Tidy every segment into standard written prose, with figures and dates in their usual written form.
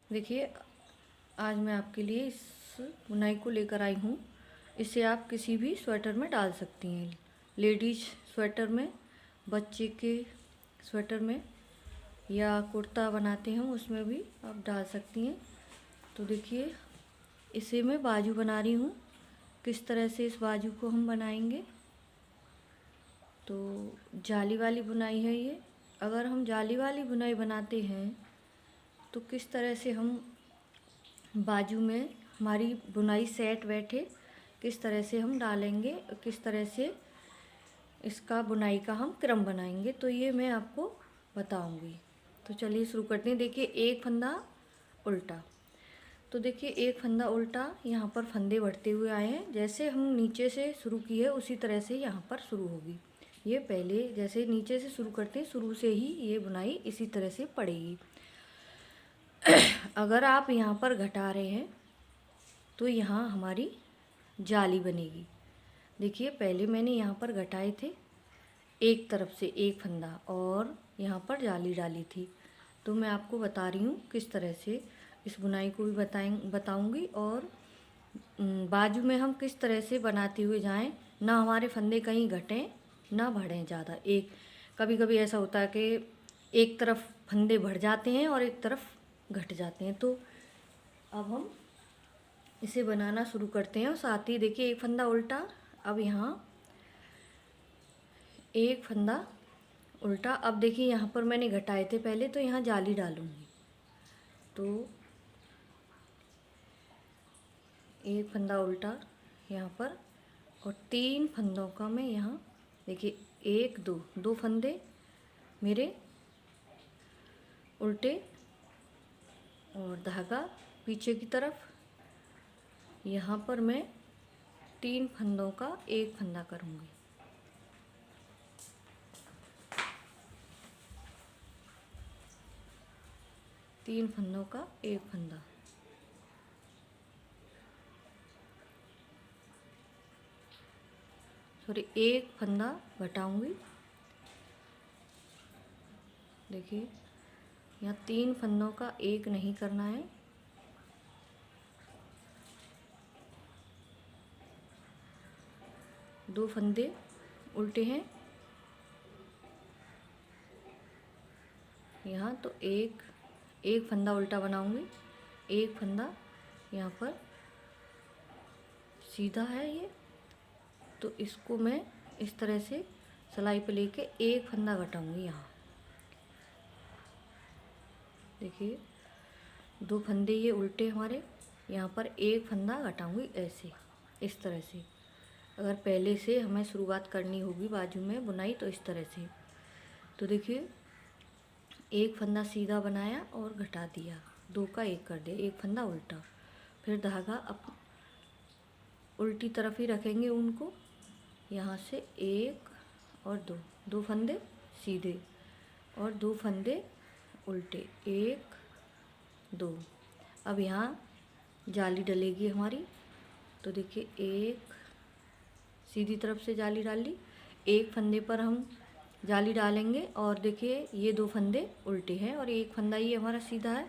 देखिए, आज मैं आपके लिए इस बुनाई को लेकर आई हूँ। इसे आप किसी भी स्वेटर में डाल सकती हैं। लेडीज स्वेटर में, बच्चे के स्वेटर में, या कुर्ता बनाते हैं उसमें भी आप डाल सकती हैं। तो देखिए, इसे मैं बाजू बना रही हूँ। किस तरह से इस बाजू को हम बनाएंगे, तो जाली वाली बुनाई है ये। अगर हम जाली वाली बुनाई बनाते हैं तो किस तरह से हम बाजू में हमारी बुनाई सेट बैठे, किस तरह से हम डालेंगे, किस तरह से इसका बुनाई का हम क्रम बनाएंगे, तो ये मैं आपको बताऊंगी। तो चलिए शुरू करते हैं। देखिए, एक फंदा उल्टा। तो देखिए, एक फंदा उल्टा, यहाँ पर फंदे बढ़ते हुए आए हैं। जैसे हम नीचे से शुरू किए उसी तरह से यहाँ पर शुरू होगी। ये पहले जैसे नीचे से शुरू करते हैं, शुरू से ही ये बुनाई इसी तरह से पड़ेगी। अगर आप यहाँ पर घटा रहे हैं तो यहाँ हमारी जाली बनेगी। देखिए, पहले मैंने यहाँ पर घटाए थे एक तरफ से एक फंदा और यहाँ पर जाली डाली थी। तो मैं आपको बता रही हूँ किस तरह से इस बुनाई को भी बताऊँगी, और बाजू में हम किस तरह से बनाते हुए जाएं, ना हमारे फंदे कहीं घटें ना बढ़ें ज़्यादा। एक कभी कभी ऐसा होता है कि एक तरफ फंदे बढ़ जाते हैं और एक तरफ घट जाते हैं। तो अब हम इसे बनाना शुरू करते हैं। और साथ ही देखिए, एक फंदा उल्टा। अब यहाँ एक फंदा उल्टा। अब देखिए, यहाँ पर मैंने घटाए थे पहले, तो यहाँ जाली डालूँगी। तो एक फंदा उल्टा यहाँ पर, और तीन फंदों का मैं यहाँ, देखिए, एक दो दो फंदे मेरे उल्टे और धागा पीछे की तरफ। यहाँ पर मैं तीन फंदों का एक फंदा करूँगी। तीन फंदों का एक फंदा। सॉरी, एक फंदा घटाऊँगी। देखिए, यहाँ तीन फंदों का एक नहीं करना है। दो फंदे उल्टे हैं यहाँ, तो एक फंदा उल्टा बनाऊंगी। एक फंदा यहाँ पर सीधा है ये, तो इसको मैं इस तरह से सिलाई पे लेके एक फंदा घटाऊंगी यहाँ। देखिए, दो फंदे ये उल्टे हमारे, यहाँ पर एक फंदा घटाऊंगी ऐसे, इस तरह से। अगर पहले से हमें शुरुआत करनी होगी बाजू में बुनाई तो इस तरह से। तो देखिए, एक फंदा सीधा बनाया और घटा दिया, दो का एक कर दिया, एक फंदा उल्टा। फिर धागा अब उल्टी तरफ ही रखेंगे उनको, यहाँ से एक और दो, दो फंदे सीधे और दो फंदे उल्टे, एक दो। अब यहाँ जाली डलेगी हमारी। तो देखिए, एक सीधी तरफ से जाली डाल ली, एक फंदे पर हम जाली डालेंगे, और देखिए ये दो फंदे उल्टे हैं और एक फंदा ये हमारा सीधा है।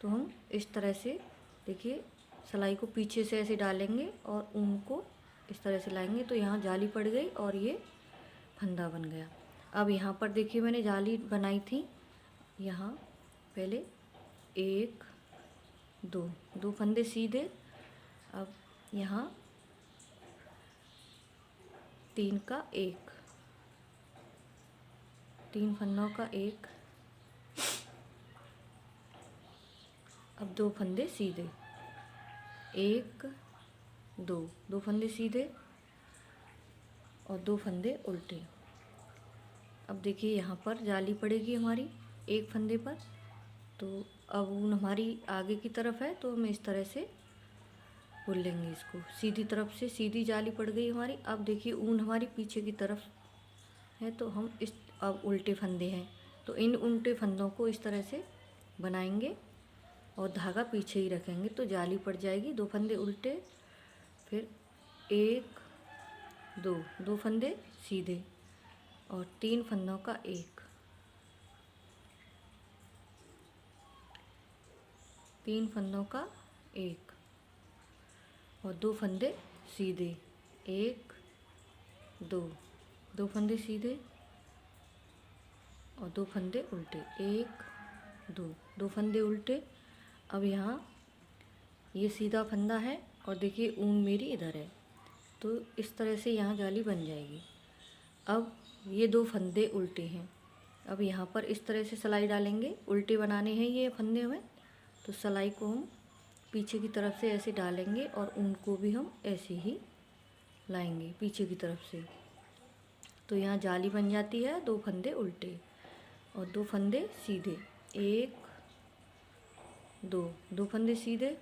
तो हम इस तरह से, देखिए, सिलाई को पीछे से ऐसे डालेंगे और ऊन को इस तरह से लाएंगे, तो यहाँ जाली पड़ गई और ये फंदा बन गया। अब यहाँ पर देखिए, मैंने जाली बनाई थी यहाँ पहले, एक दो, दो फंदे सीधे। अब यहाँ तीन का एक, तीन फंदों का एक। अब दो फंदे सीधे, एक दो, दो फंदे सीधे और दो फंदे उल्टे। अब देखिए, यहाँ पर जाली पड़ेगी हमारी एक फंदे पर। तो अब ऊन हमारी आगे की तरफ है, तो हम इस तरह से बुन लेंगे इसको। सीधी तरफ से सीधी जाली पड़ गई हमारी। अब देखिए, ऊन हमारी पीछे की तरफ है, तो हम इस, अब उल्टे फंदे हैं तो इन उल्टे फंदों को इस तरह से बनाएंगे और धागा पीछे ही रखेंगे, तो जाली पड़ जाएगी। दो फंदे उल्टे, फिर एक दो, दो फंदे सीधे और तीन फंदों का एक। 3 फंदों का एक, और 2 फंदे सीधे, 1 2, 2 फंदे सीधे और 2 फंदे उल्टे, 1 2, 2 फंदे उल्टे। अब यहाँ ये सीधा फंदा है और देखिए ऊन मेरी इधर है, तो इस तरह से यहाँ जाली बन जाएगी। अब ये 2 फंदे उल्टे हैं, अब यहाँ पर इस तरह से सिलाई डालेंगे, उल्टे बनाने हैं ये फंदे हमें, तो सिलाई को हम पीछे की तरफ से ऐसे डालेंगे और ऊन को भी हम ऐसे ही लाएंगे पीछे की तरफ से, तो यहाँ जाली बन जाती है। 2 फंदे उल्टे और 2 फंदे सीधे, 1 2, 2 फंदे सीधे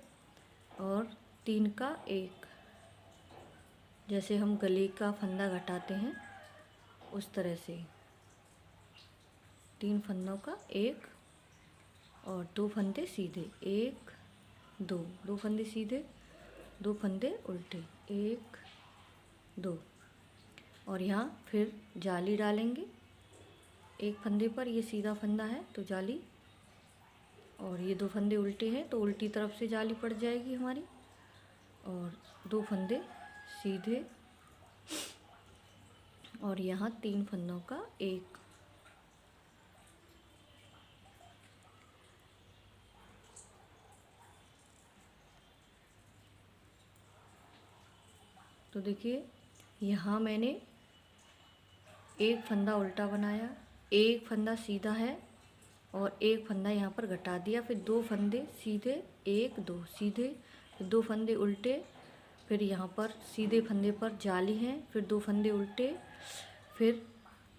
और 3 का एक, जैसे हम गले का फंदा घटाते हैं उस तरह से 3 फंदों का एक और 2 फंदे सीधे, 1 2, 2 फंदे सीधे, 2 फंदे उल्टे, 1 2, और यहाँ फिर जाली डालेंगे एक फंदे पर, ये सीधा फंदा है तो जाली, और ये 2 फंदे उल्टे हैं तो उल्टी तरफ से जाली पड़ जाएगी हमारी, और 2 फंदे सीधे और यहाँ 3 फंदों का एक, तो देखिए यहाँ मैंने एक फंदा उल्टा बनाया, एक फंदा सीधा है और एक फंदा यहाँ पर घटा दिया, फिर 2 फंदे सीधे, 1 2 सीधे, फिर 2 फंदे उल्टे, फिर यहाँ पर सीधे फंदे पर जाली है, फिर 2 फंदे उल्टे, फिर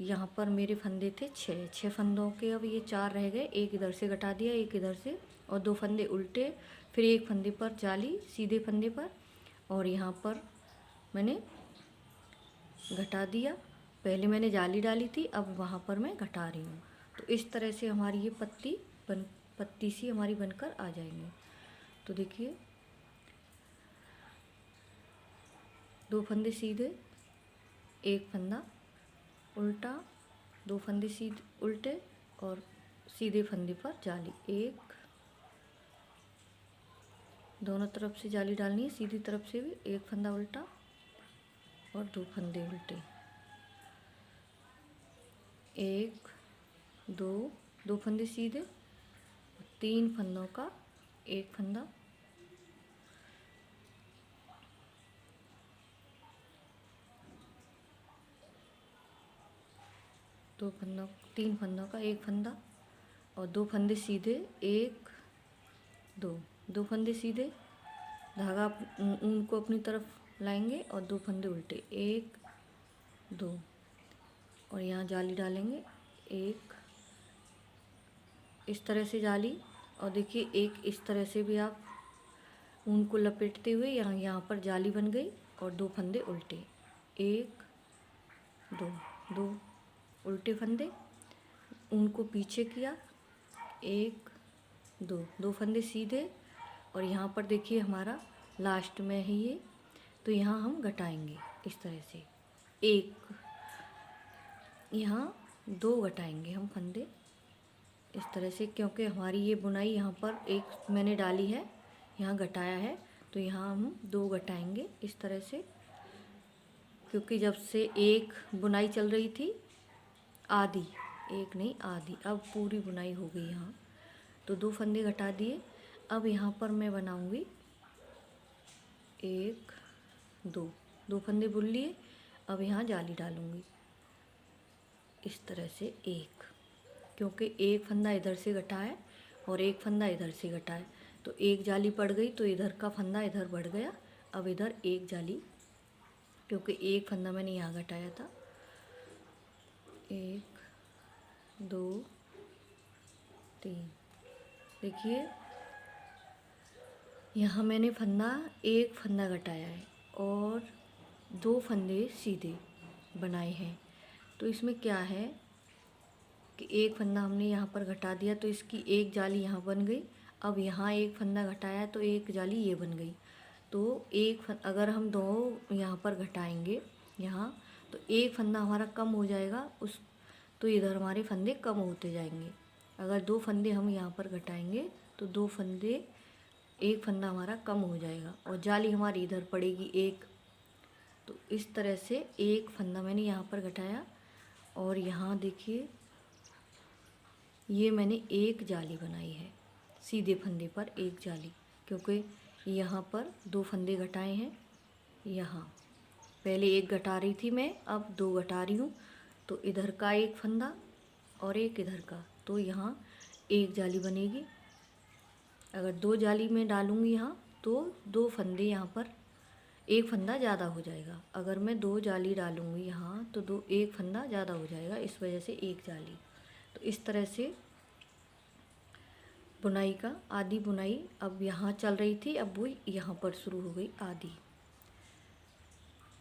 यहाँ पर मेरे फंदे थे 6 फंदों के, अब ये 4 रह गए, एक इधर से घटा दिया, एक इधर से, और 2 फंदे उल्टे, फिर एक फंदे पर जाली सीधे फंदे पर, और यहाँ पर मैंने घटा दिया, पहले मैंने जाली डाली थी, अब वहाँ पर मैं घटा रही हूँ। तो इस तरह से हमारी ये पत्ती सी हमारी बनकर आ जाएंगी। तो देखिए 2 फंदे सीधे, एक फंदा उल्टा, 2 फंदे सीधे उल्टे और सीधे फंदे पर जाली, एक, दोनों तरफ से जाली डालनी है, सीधी तरफ से भी, एक फंदा उल्टा और 2 फंदे उल्टे, 1 2, 2 फंदे सीधे, 3 फंदों का एक फंदा, दो फंदों 3 फंदों का एक फंदा और 2 फंदे सीधे, 1 2, 2 फंदे सीधे, धागा ऊन को अपनी तरफ लाएंगे और 2 फंदे उल्टे, 1 2, और यहाँ जाली डालेंगे एक, इस तरह से जाली, और देखिए एक इस तरह से भी आप ऊन को लपेटते हुए यहाँ पर जाली बन गई, और 2 फंदे उल्टे, 1 2, 2 उल्टे फंदे, ऊन को पीछे किया, 1 2, 2 फंदे सीधे, और यहाँ पर देखिए हमारा लास्ट में है ये, तो यहाँ हम घटाएंगे इस तरह से, एक, यहाँ 2 घटाएंगे हम फंदे इस तरह से, क्योंकि हमारी ये बुनाई यहाँ पर एक मैंने डाली है, यहाँ घटाया है, तो यहाँ हम 2 घटाएंगे इस तरह से, क्योंकि जब से एक बुनाई चल रही थी आधी, एक नहीं आधी, अब पूरी बुनाई हो गई यहाँ, तो 2 फंदे घटा दिए। अब यहाँ पर मैं बनाऊंगी 1 2, 2 फंदे बुन लिए, अब यहाँ जाली डालूंगी इस तरह से एक, क्योंकि एक फंदा इधर से घटा है और एक फंदा इधर से घटा है, तो एक जाली पड़ गई तो इधर का फंदा इधर बढ़ गया, अब इधर एक जाली, क्योंकि एक फंदा मैंने यहाँ घटाया था, 1 2 3, देखिए यहाँ मैंने एक फंदा घटाया है और 2 फंदे सीधे बनाए हैं, तो इसमें क्या है कि एक फंदा हमने यहाँ पर घटा दिया तो इसकी एक जाली यहाँ बन गई, अब यहाँ एक फंदा घटाया तो एक जाली ये बन गई, तो अगर हम 2 यहाँ पर घटाएंगे यहाँ, तो एक फंदा हमारा कम हो जाएगा, तो इधर हमारे फंदे कम होते जाएंगे। अगर 2 फंदे हम यहाँ पर घटाएंगे तो 2 फंदे एक फंदा हमारा कम हो जाएगा और जाली हमारी इधर पड़ेगी एक। तो इस तरह से एक फंदा मैंने यहाँ पर घटाया और यहाँ देखिए ये मैंने एक जाली बनाई है, सीधे फंदे पर एक जाली, क्योंकि यहाँ पर 2 फंदे घटाए हैं। यहाँ पहले एक घटा रही थी मैं, अब 2 घटा रही हूँ। तो इधर का एक फंदा और एक इधर का, तो यहाँ एक जाली बनेगी। अगर 2 जाली में डालूँगी यहाँ तो 2 फंदे यहाँ पर, एक फंदा ज़्यादा हो जाएगा। अगर मैं 2 जाली डालूँगी यहाँ तो एक फंदा ज़्यादा हो जाएगा, इस वजह से एक जाली। तो इस तरह से बुनाई का आधी बुनाई अब यहाँ चल रही थी, अब वो यहाँ पर शुरू हो गई आधी।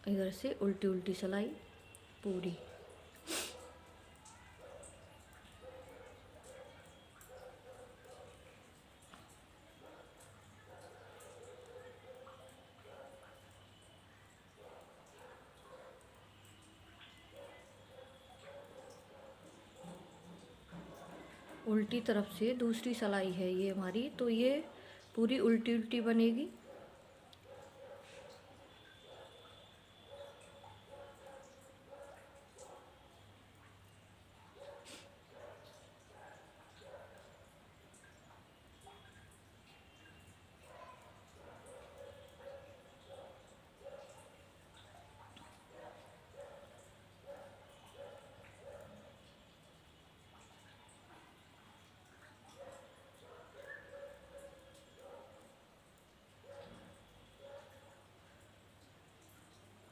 इधर से उल्टी उल्टी सिलाई पूरी। उल्टी तरफ से दूसरी सिलाई है ये हमारी, तो ये पूरी उल्टी उल्टी बनेगी।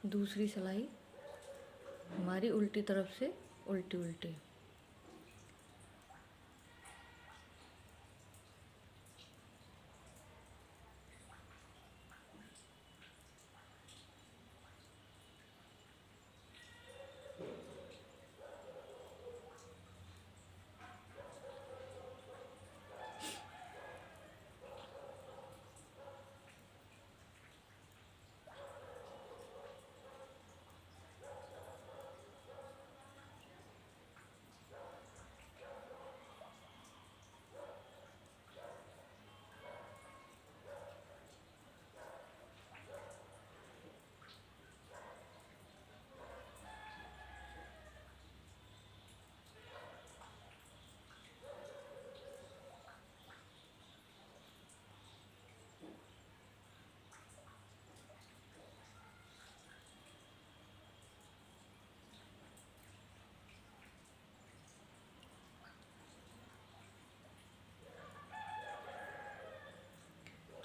दूसरी सिलाई हमारी उल्टी तरफ से उल्टी उल्टी।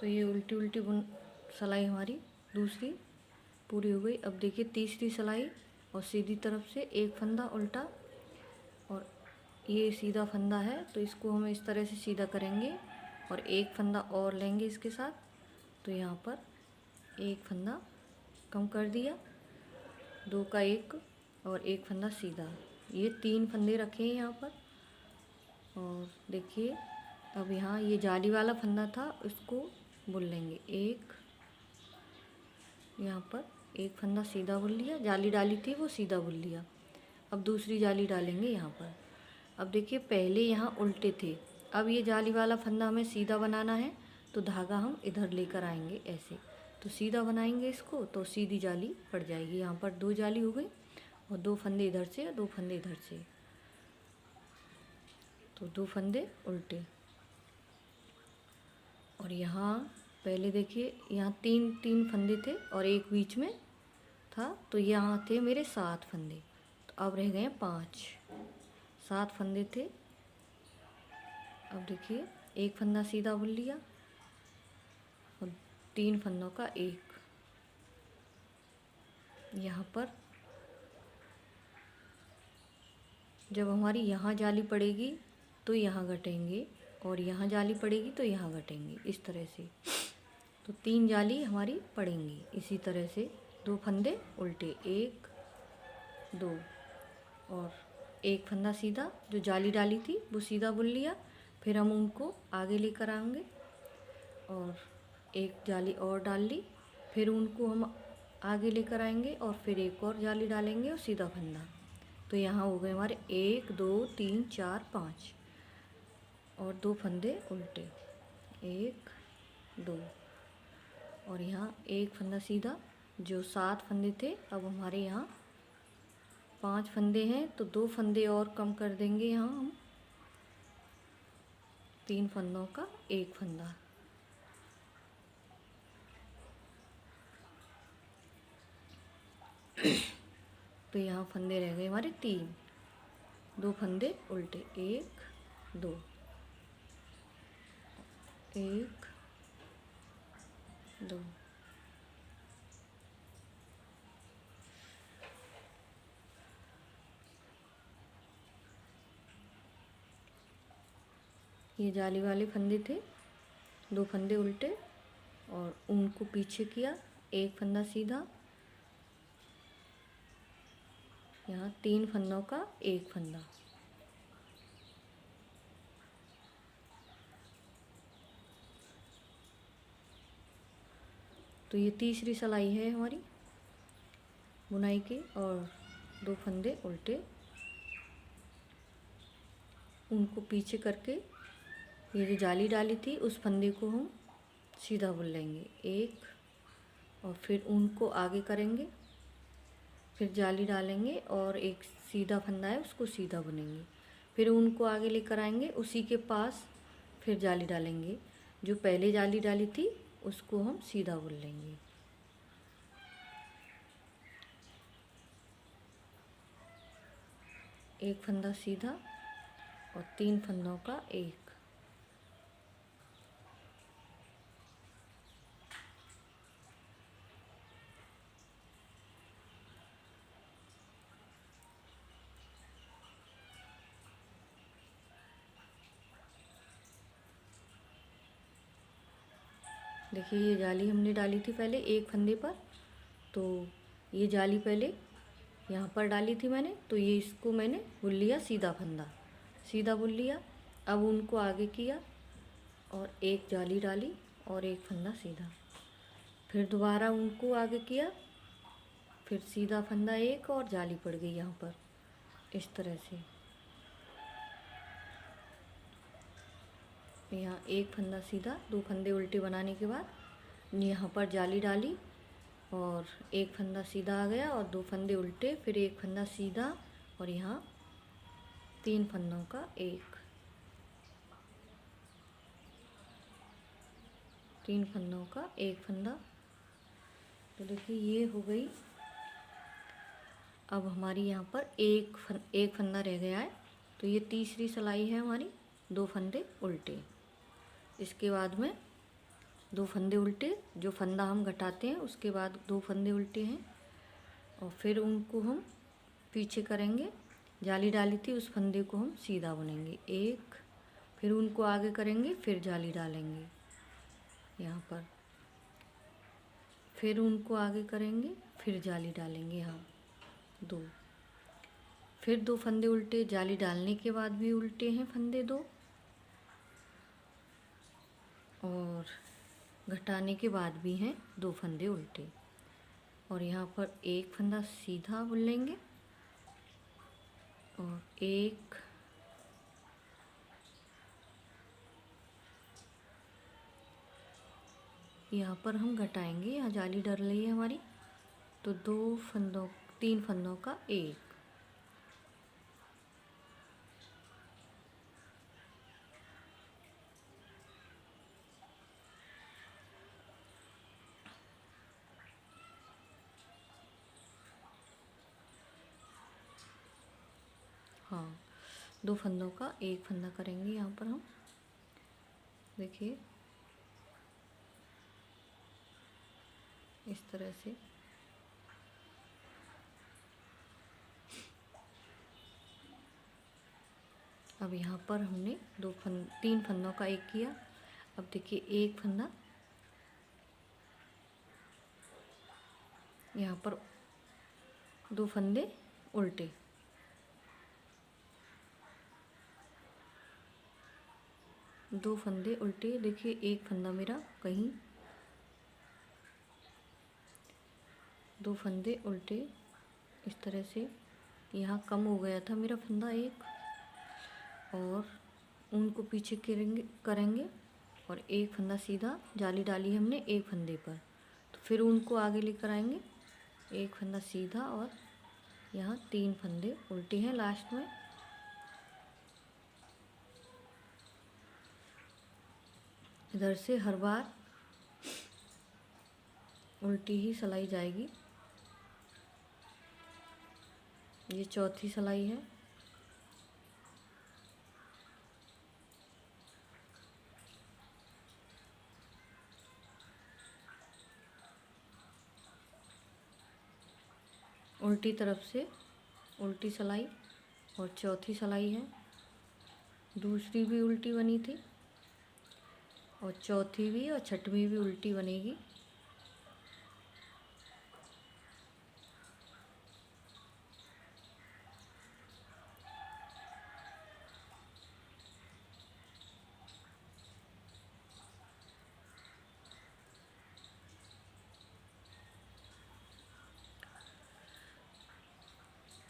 तो ये उल्टी उल्टी बुन सिलाई हमारी दूसरी पूरी हो गई। अब देखिए तीसरी सिलाई और सीधी तरफ से एक फंदा उल्टा और ये सीधा फंदा है, तो इसको हम इस तरह से सीधा करेंगे और एक फंदा और लेंगे इसके साथ। तो यहाँ पर एक फंदा कम कर दिया, 2 का 1 और एक फंदा सीधा, ये 3 फंदे रखे हैं यहाँ पर। और देखिए अब यहाँ ये जाली वाला फंदा था, उसको बुन लेंगे। एक यहाँ पर एक फंदा सीधा बुन लिया, जाली डाली थी वो सीधा बुन लिया। अब दूसरी जाली डालेंगे यहाँ पर। अब देखिए पहले यहाँ उल्टे थे, अब ये जाली वाला फंदा हमें सीधा बनाना है, तो धागा हम इधर लेकर आएंगे ऐसे, तो सीधा बनाएंगे इसको, तो सीधी जाली पड़ जाएगी। यहाँ पर 2 जाली हो गई और 2 फंदे इधर से और 2 फंदे इधर से, तो 2 फंदे उल्टे। और यहाँ पहले देखिए यहाँ 3 फंदे थे और एक बीच में था, तो यहाँ थे मेरे 7 फंदे, तो अब रह गए 5। 7 फंदे थे। अब देखिए एक फंदा सीधा बुन लिया और 3 फंदों का 1। यहाँ पर जब हमारी यहाँ जाली पड़ेगी तो यहाँ घटेंगे और यहाँ जाली पड़ेगी तो यहाँ घटेंगे, इस तरह से। तो 3 जाली हमारी पड़ेंगी इसी तरह से। 2 फंदे उल्टे, 1 2 और एक फंदा सीधा, जो जाली डाली थी वो सीधा बुन लिया। फिर हम उनको आगे लेकर आएंगे और एक जाली और डाल ली, फिर उनको हम आगे लेकर आएंगे और फिर एक और जाली डालेंगे और सीधा फंदा। तो यहाँ हो गए हमारे 1 2 3 4 5 और 2 फंदे उल्टे, 1 2 2 और यहाँ एक फंदा सीधा। जो 7 फंदे थे अब हमारे यहाँ 5 फंदे हैं, तो 2 फंदे और कम कर देंगे। यहाँ हम 3 फंदों का एक फंदा। तो यहाँ फंदे रह गए हमारे 3, 2 फंदे उल्टे, 1 2 1 2। ये जाली वाले फंदे थे, 2 फंदे उल्टे और उनको पीछे किया, एक फंदा सीधा। यहाँ 3 फंदों का एक फंदा। तो ये तीसरी सिलाई है हमारी बुनाई की। और 2 फंदे उल्टे, उनको पीछे करके ये जो जाली डाली थी उस फंदे को हम सीधा बुन लेंगे, एक, और फिर उनको आगे करेंगे, फिर जाली डालेंगे और एक सीधा फंदा है उसको सीधा बुनेंगे, फिर उनको आगे लेकर आएंगे, उसी के पास फिर जाली डालेंगे। जो पहले जाली डाली थी उसको हम सीधा बुन लेंगे। एक फंदा सीधा और 3 फंदों का एक। देखिए ये जाली हमने डाली थी पहले एक फंदे पर, तो ये जाली पहले यहाँ पर डाली थी मैंने, तो ये इसको मैंने बुन लिया सीधा फंदा, सीधा बुन लिया। अब उनको आगे किया और एक जाली डाली और एक फंदा सीधा, फिर दोबारा उनको आगे किया, फिर सीधा फंदा एक और जाली पड़ गई यहाँ पर इस तरह से। यहाँ एक फंदा सीधा, 2 फंदे उल्टे बनाने के बाद यहाँ पर जाली डाली और एक फंदा सीधा आ गया और 2 फंदे उल्टे, फिर एक फंदा सीधा और यहाँ 3 फंदों का एक, 3 फंदों का एक फंदा। तो देखिए ये हो गई। अब हमारी यहाँ पर एक फंदा रह गया है, तो ये तीसरी सिलाई है हमारी, 2 फंदे उल्टे। इसके बाद में 2 फंदे उल्टे, जो फंदा हम घटाते हैं उसके बाद 2 फंदे उल्टे हैं और फिर उनको हम पीछे करेंगे, जाली डाली थी उस फंदे को हम सीधा बुनेंगे, एक, फिर उनको आगे करेंगे, फिर जाली डालेंगे यहाँ पर, फिर उनको आगे करेंगे, फिर जाली डालेंगे यहाँ 2, फिर 2 फंदे उल्टे, जाली डालने के बाद भी उल्टे हैं फंदे 2 और घटाने के बाद भी हैं 2 फंदे उल्टे। और यहाँ पर एक फंदा सीधा बुन लेंगे और एक, यहाँ पर हम घटाएंगे, यहाँ जाली डर रही है हमारी, तो 3 फंदों का एक। हाँ, 2 फंदों का एक फंदा करेंगे यहाँ पर हम। देखिए इस तरह से। अब यहाँ पर हमने 3 फंदों का एक किया। अब देखिए एक फंदा यहाँ पर, 2 फंदे उल्टे, दो फंदे उल्टे। देखिए एक फंदा मेरा कहीं, 2 फंदे उल्टे इस तरह से। यहाँ कम हो गया था मेरा फंदा एक, और उनको पीछे करेंगे और एक फंदा सीधा जाली डाली हमने एक फंदे पर, तो फिर उनको आगे लेकर आएंगे। एक फंदा सीधा और यहाँ 3 फंदे उल्टे हैं लास्ट में। इधर से हर बार उल्टी ही सिलाई जाएगी। ये चौथी सिलाई है। उल्टी तरफ से उल्टी सिलाई और चौथी सिलाई है। दूसरी भी उल्टी बनी थी और चौथी भी और छठवीं भी उल्टी बनेगी।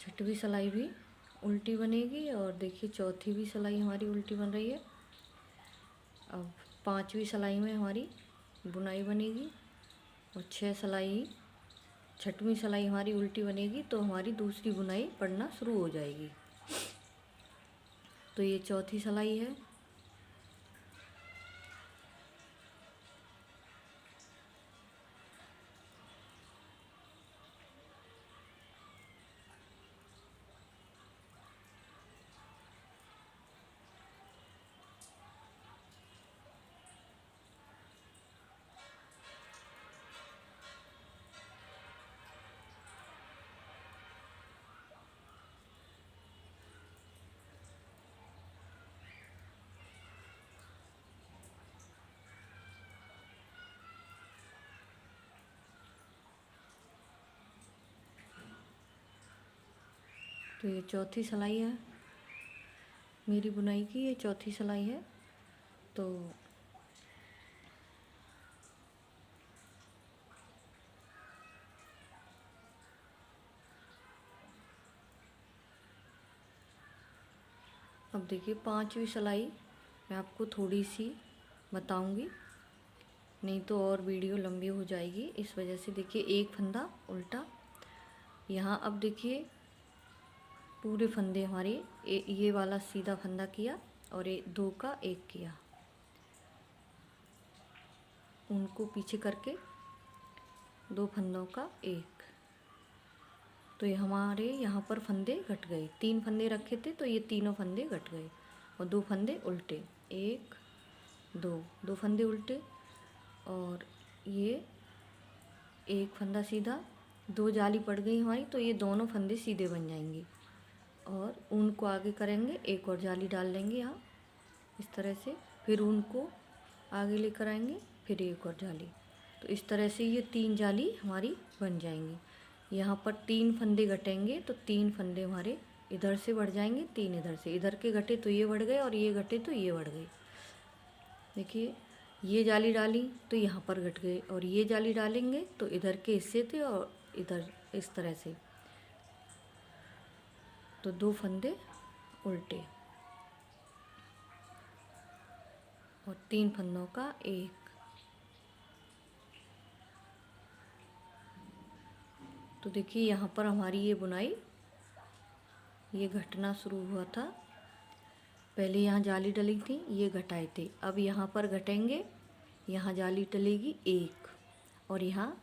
छठवीं सिलाई भी उल्टी बनेगी और देखिए चौथी भी सिलाई हमारी उल्टी बन रही है। अब 5वीं सिलाई में हमारी बुनाई बनेगी और 6 सिलाई, छठवीं सिलाई हमारी उल्टी बनेगी तो हमारी दूसरी बुनाई पड़ना शुरू हो जाएगी। तो ये चौथी सिलाई है। तो ये चौथी सिलाई है मेरी बुनाई की, ये चौथी सिलाई है। तो अब देखिए 5वीं सिलाई मैं आपको थोड़ी सी बताऊंगी, नहीं तो और वीडियो लंबी हो जाएगी। इस वजह से देखिए एक फंदा उल्टा यहाँ। अब देखिए पूरे फंदे हमारे ये वाला सीधा फंदा किया और 2 का 1 किया, उनको पीछे करके 2 फंदों का 1। तो ये हमारे यहाँ पर फंदे घट गए। 3 फंदे रखे थे तो ये तीनों फंदे घट गए और 2 फंदे उल्टे, 1 2 फंदे उल्टे और ये एक फंदा सीधा, 2 जाली पड़ गई हमारी तो ये दोनों फंदे सीधे बन जाएंगे और उनको आगे करेंगे, एक और जाली डाल लेंगे यहाँ इस तरह से, फिर उनको आगे लेकर आएंगे, फिर एक और जाली। तो इस तरह से ये 3 जाली हमारी बन जाएंगी। यहाँ पर 3 फंदे घटेंगे तो 3 फंदे हमारे इधर से बढ़ जाएंगे, 3 इधर से, इधर के घटे तो ये बढ़ गए और ये घटे तो ये बढ़ गए। देखिए ये जाली डाली तो यहाँ पर घट गए और ये जाली डालेंगे तो इधर के हिस्से थे और इधर इस तरह से, तो 2 फंदे उल्टे और 3 फंदों का 1। तो देखिए यहाँ पर हमारी ये बुनाई ये घटना शुरू हुआ था। पहले यहाँ जाली डली थी, ये घटाए थे, अब यहाँ पर घटेंगे, यहाँ जाली डलेगी 1 और यहाँ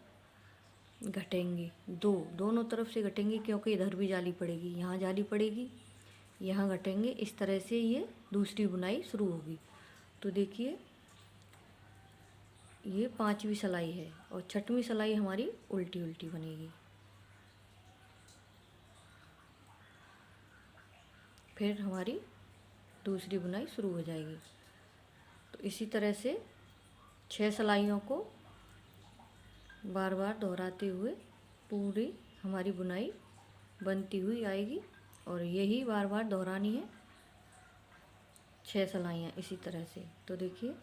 घटेंगे 2, दोनों तरफ से घटेंगे क्योंकि इधर भी जाली पड़ेगी, यहाँ जाली पड़ेगी, यहाँ घटेंगे। इस तरह से ये दूसरी बुनाई शुरू होगी। तो देखिए ये 5वीं सिलाई है और 6वीं सिलाई हमारी उल्टी उल्टी बनेगी। फिर हमारी दूसरी बुनाई शुरू हो जाएगी। तो इसी तरह से 6 सिलाइयों को बार बार दोहराते हुए पूरी हमारी बुनाई बनती हुई आएगी और यही बार बार दोहरानी है 6 सिलाइयाँ इसी तरह से। तो देखिए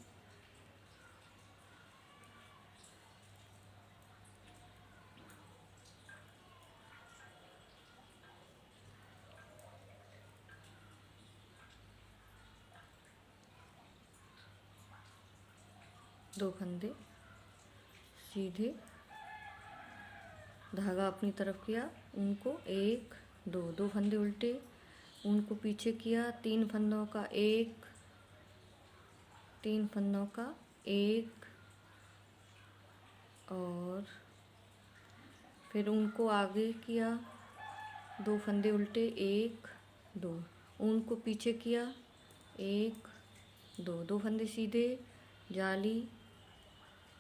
2 फंदे सीधे, धागा अपनी तरफ किया, उनको 1 2 फंदे उल्टे, उनको पीछे किया, 3 फंदों का 1, 3 फंदों का 1 और फिर उनको आगे किया, 2 फंदे उल्टे, 1 2, उनको पीछे किया, 1 2 फंदे सीधे, जाली,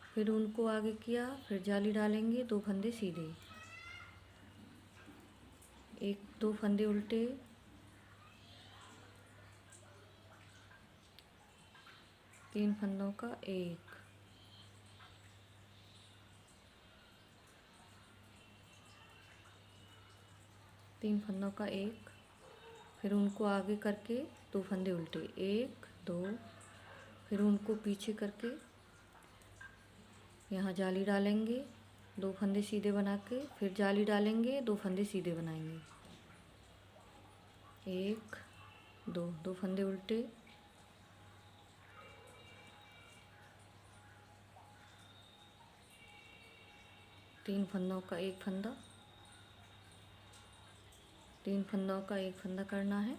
फिर उनको आगे किया, फिर जाली डालेंगे, 2 फंदे सीधे, 1 2 फंदे उल्टे, 3 फंदों का 1, तीन फंदों का 1, फिर उनको आगे करके 2 फंदे उल्टे, 1 2, फिर उनको पीछे करके यहाँ जाली डालेंगे, 2 फंदे सीधे बना के, फिर जाली डालेंगे, 2 फंदे सीधे बनाएंगे, 1 2 फंदे उल्टे, 3 फंदों का 1 फंदा, 3 फंदों का 1 फंदा करना है,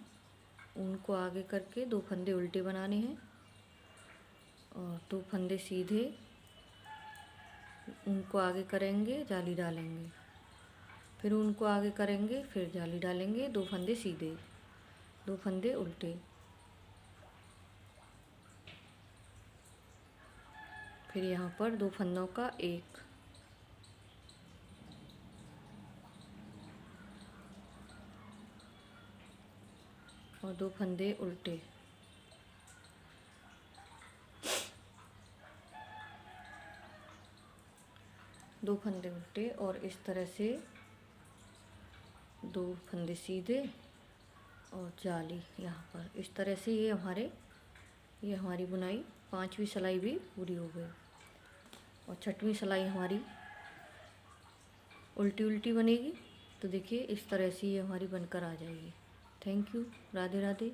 उनको आगे करके 2 फंदे उल्टे बनाने हैं और 2 फंदे सीधे, उनको आगे करेंगे, जाली डालेंगे, फिर उनको आगे करेंगे, फिर जाली डालेंगे, 2 फंदे सीधे, 2 फंदे उल्टे, फिर यहाँ पर 2 फंदों का 1 और 2 फंदे उल्टे, दो फंदे उल्टे और इस तरह से 2 फंदे सीधे और जाली यहाँ पर, इस तरह से ये हमारी बुनाई 5वीं सिलाई भी पूरी हो गई और 6वीं सिलाई हमारी उल्टी उल्टी बनेगी। तो देखिए इस तरह से ये हमारी बनकर आ जाएगी। Thank you. राधे राधे।